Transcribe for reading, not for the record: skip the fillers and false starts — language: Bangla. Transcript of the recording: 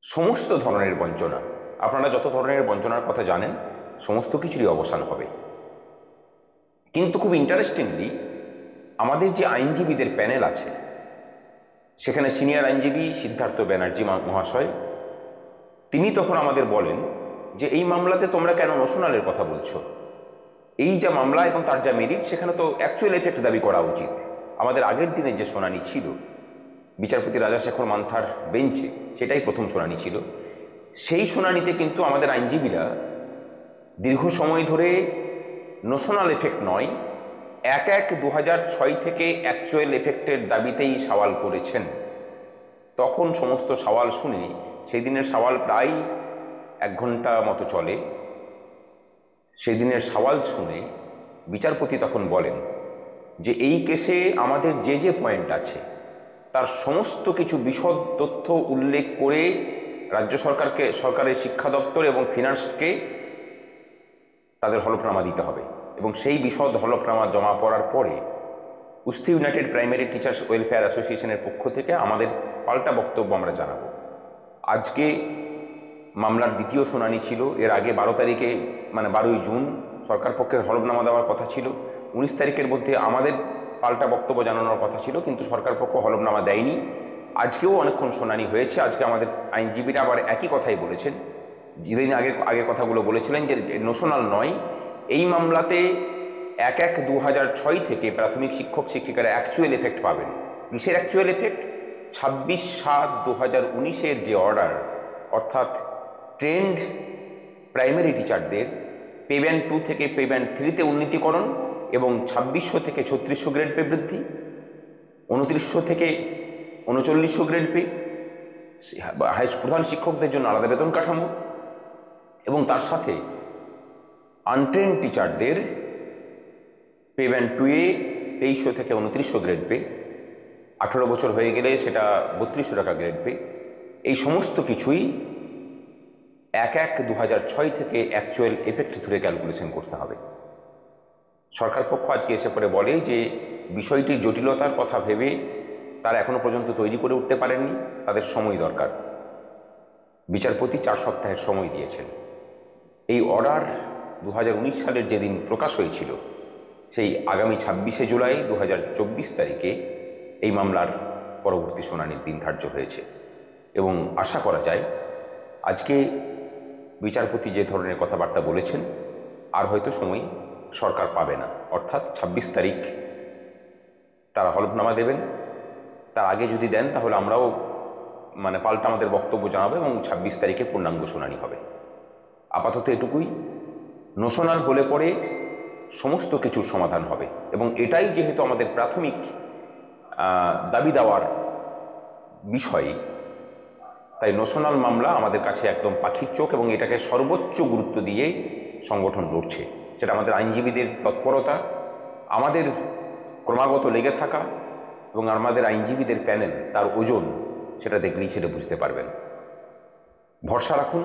সমস্ত ধরনের বঞ্চনা, আপনারা যত ধরনের বঞ্চনার কথা জানেন সমস্ত কিছুরই অবসান হবে। কিন্তু খুব ইন্টারেস্টিংলি আমাদের যে আইনজীবীদের প্যানেল আছে সেখানে সিনিয়র আইনজীবী সিদ্ধার্থ ব্যানার্জি মহাশয় তিনি তখন আমাদের বলেন যে এই মামলাতে তোমরা কেন নোশনালের কথা বলছো? এই যা মামলা এবং তার যা মেরিট সেখানে তো অ্যাকচুয়াল এফেক্ট দাবি করা উচিত। আমাদের আগের দিনের যে শুনানি ছিল বিচারপতি রাজাশেখর মান্থার বেঞ্চে, সেটাই প্রথম শুনানি ছিল। সেই শুনানিতে কিন্তু আমাদের আইনজীবীরা দীর্ঘ সময় ধরে নোশনাল এফেক্ট নয়, 1/1/2006 থেকে অ্যাকচুয়াল এফেক্টের দাবিতেই সওয়াল করেছেন। তখন সমস্ত সওয়াল শুনে, সেই দিনের সওয়াল প্রায় 1 ঘন্টা মতো চলে, সেই দিনের সওয়াল শুনে বিচারপতি তখন বলেন যে এই কেসে আমাদের যে যে পয়েন্ট আছে তার সমস্ত কিছু বিশদ তথ্য উল্লেখ করে রাজ্য সরকারের শিক্ষা দপ্তর এবং ফিনান্সকে তাদের হলফনামা দিতে হবে, এবং সেই বিশদ হলফনামা জমা পড়ার পরে কুস্তি ইউনাইটেড প্রাইমারি টিচার্স ওয়েলফেয়ার অ্যাসোসিয়েশনের পক্ষ থেকে আমাদের পাল্টা বক্তব্য আমরা জানাবো। আজকে মামলার দ্বিতীয় শুনানি ছিল। এর আগে 12 তারিখে মানে 12ই জুন সরকার পক্ষের হলফনামা দেওয়ার কথা ছিল। 19 তারিখের মধ্যে আমাদের পাল্টা বক্তব্য জানানোর কথা ছিল, কিন্তু সরকার পক্ষ হলফনামা দেয়নি। আজকেও অনেকক্ষণ শুনানি হয়েছে। আজকে আমাদের আইনজীবীরা আবার একই কথাই বলেছেন, যেদিন আগে কথাগুলো বলেছিলেন যে নোশনাল নয়, এই মামলাতে 1/1/2006 থেকে প্রাথমিক শিক্ষক শিক্ষিকারা অ্যাকচুয়াল এফেক্ট পাবেন। কিসের অ্যাকচুয়াল এফেক্ট? 26/7/2019-এর যে অর্ডার, অর্থাৎ ট্রেন্ড প্রাইমারি টিচারদের পে ব্যান্ড 2 থেকে পে ব্যান্ড 3-তে উন্নীতকরণ এবং 2600 থেকে 3600 গ্রেড পে বৃদ্ধি, 2900 থেকে 3900 গ্রেড পে, প্রধান শিক্ষকদের জন্য আলাদা বেতন কাঠামো, এবং তার সাথে আনট্রেন্ড টিচারদের পে ব্যান্ড 2-এ 2300 থেকে 2900 গ্রেড পে, 18 বছর হয়ে গেলে সেটা 3200 টাকা গ্রেড পে। এই সমস্ত কিছুই 1/1/2006 থেকে অ্যাকচুয়াল এফেক্ট ধরে ক্যালকুলেশন করতে হবে। সরকার পক্ষ আজকে এসে পরে বলে যে বিষয়টির জটিলতার কথা ভেবে তারা এখনো পর্যন্ত তৈরি করে উঠতে পারেননি, তাদের সময় দরকার। বিচারপতি 4 সপ্তাহের সময় দিয়েছেন। এই অর্ডার 2019 সালের যেদিন প্রকাশ হয়েছিল, সেই আগামী 26শে জুলাই 2024 তারিখে এই মামলার পরবর্তী শুনানির দিন ধার্য হয়েছে, এবং আশা করা যায় আজকে বিচারপতি যে ধরনের কথাবার্তা বলেছেন আর হয়তো সময় সরকার পাবে না, অর্থাৎ 26 তারিখ তারা হলফনামা দেবেন। তার আগে যদি দেন তাহলে আমরাও পাল্টা আমাদের বক্তব্য জানাবো এবং 26 তারিখে পূর্ণাঙ্গ শুনানি হবে। আপাতত এটুকুই। নোশনাল হলে পরে সমস্ত কিছুর সমাধান হবে, এবং এটাই যেহেতু আমাদের প্রাথমিক দাবি দেওয়ার বিষয়, তাই নোশনাল মামলা আমাদের কাছে একদম পাখির চোখ, এবং এটাকে সর্বোচ্চ গুরুত্ব দিয়ে সংগঠন লড়ছে। সেটা আমাদের আইনজীবীদের তৎপরতা, আমাদের ক্রমাগত লেগে থাকা, এবং আমাদের আইনজীবীদের প্যানেল, তার ওজন, সেটা দেখলেই সেটা বুঝতে পারবেন। ভরসা রাখুন।